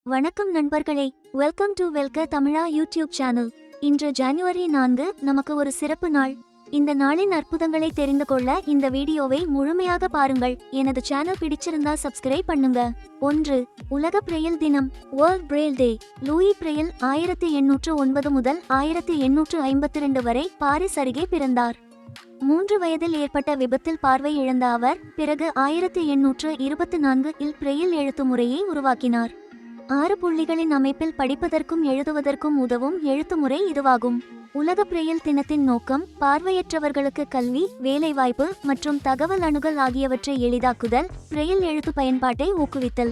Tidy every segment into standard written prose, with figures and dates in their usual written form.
வணக்கம் நண்பர்களே, welcome to வெல்க தமிழா யூடியூப் சேனல். இன்று ஜனவரி 4 நமக்கு ஒரு சிறப்பு நாள். இந்த நாளின் அற்புதங்களை தெரிந்து கொள்ள இந்த வீடியோவை முழுமையாக பாருங்கள். எனது சேனல் பிடிச்சிருந்தா சப்ஸ்கிரைப் பண்ணுங்க. 1. உலக பிரெயில் தினம், வேர்ல்ட் பிரெயில் டே. லூயி பிரெயில் 1809 முதல் 1852 வரை பாரிஸ் அருகே பிறந்தார். 3 வயதில் ஏற்பட்ட விபத்தில் பார்வை இழந்த அவர் பிறகு 1824 இல் பிரெயில் எழுத்து முறையை உருவாக்கினார். 6 புள்ளிகளின் அமைப்பில் படிப்பதற்கும் எழுதுவதற்கும் உதவும் எழுத்துமுறை இதுவாகும். உலக பிரெயில் தினத்தின் நோக்கம் பார்வையற்றவர்களுக்கு கல்வி, வேலைவாய்ப்பு மற்றும் தகவல் அணுகல் ஆகியவற்றை எளிதாக்குதல், பிரெயில் எழுத்து பயன்பாட்டை ஊக்குவித்தல்.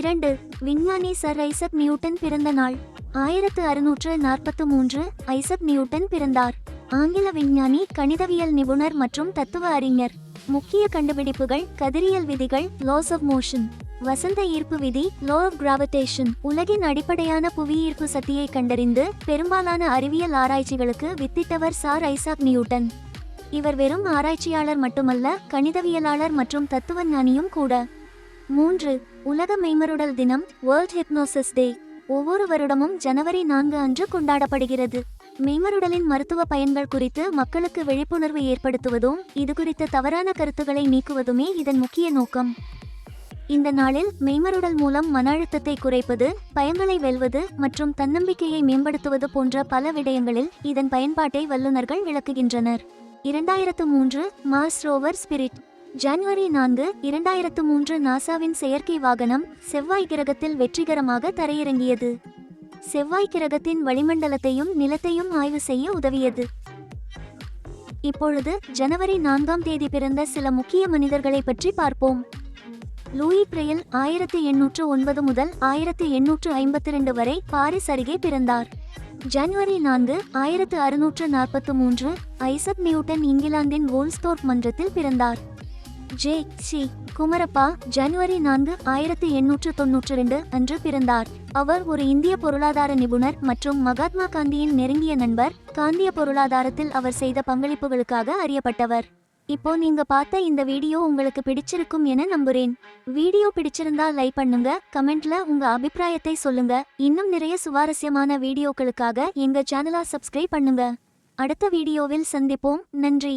2. விஞ்ஞானி சர் ஐசக் நியூட்டன் பிறந்த நாள். 1643 ஐசக் நியூட்டன் பிறந்தார். ஆங்கில விஞ்ஞானி, கணிதவியல் நிபுணர் மற்றும் தத்துவ அறிஞர். முக்கிய கண்டுபிடிப்புகள்: கதிரியல் விதிகள், லாஸ் ஆஃப் மோஷன், வசந்த ஈர்ப்பு விதி, லா ஆஃப் கிராவிடேஷன். உலகின் அடிப்படையான புவியீர்ப்பு சக்தியை கண்டறிந்து பெரும்பாலான அறிவியல் ஆராய்ச்சிகளுக்கு வித்திட்டவர் சார் ஐசாக் நியூட்டன். இவர் வெறும் ஆராய்ச்சியாளர் மட்டுமல்ல, கணிதவியலாளர் மற்றும் தத்துவஞானியும் கூட. 3. உலக மெய்மருடல் தினம், வேர்ல்ட் ஹிப்னோசிஸ் டே. ஒவ்வொரு வருடமும் ஜனவரி 4 அன்று கொண்டாடப்படுகிறது. மெய்மருடலின் மருத்துவ பயன்கள் குறித்து மக்களுக்கு விழிப்புணர்வு ஏற்படுத்துவதும் இதுகுறித்த தவறான கருத்துக்களை நீக்குவதுமே இதன் முக்கிய நோக்கம். இந்த நாளில் மெய்மருடல் மூலம் மன அழுத்தத்தை குறைப்பது, பயங்களை வெல்வது மற்றும் தன்னம்பிக்கையை மேம்படுத்துவது போன்ற பல விடயங்களில் இதன் பயன்பாட்டை வல்லுநர்கள் விளக்குகின்றனர். 2003 மார்ஸ் ரோவர் ஸ்பிரிட். ஜனவரி 4, 2003 நாசாவின் செயற்கை வாகனம் செவ்வாய் கிரகத்தில் வெற்றிகரமாக தரையிறங்கியது. செவ்வாய் கிரகத்தின் வளிமண்டலத்தையும் நிலத்தையும் ஆய்வு செய்ய உதவியது. இப்பொழுது ஜனவரி 4 பிறந்த சில முக்கிய மனிதர்களை பற்றி பார்ப்போம். லூயி பிரெயில் 1809 முதல் 1852 வரை பாரிஸ் அருகே பிறந்தார். ஜனவரி 4, 1643 ஐசக் நியூட்டன் இங்கிலாந்தின் வோல்ஸ்தோர்ப் மன்றத்தில் பிறந்தார். ஜே. சி. குமரப்பா ஜனவரி 4, 1892 அன்று பிறந்தார். அவர் ஒரு இந்திய பொருளாதார நிபுணர் மற்றும் மகாத்மா காந்தியின் நெருங்கிய நண்பர். காந்திய பொருளாதாரத்தில் அவர் செய்த பங்களிப்புகளுக்காக அறியப்பட்டவர். இப்போ நீங்க பார்த்த இந்த வீடியோ உங்களுக்கு பிடிச்சிருக்கும் என நம்புறேன். வீடியோ பிடிச்சிருந்தா லைக் பண்ணுங்க, கமெண்ட்ல உங்க அபிப்பிராயத்தை சொல்லுங்க. இன்னும் நிறைய சுவாரஸ்யமான வீடியோக்களுக்காக எங்க சேனலை சப்ஸ்கிரைப் பண்ணுங்க. அடுத்த வீடியோவில் சந்திப்போம். நன்றி.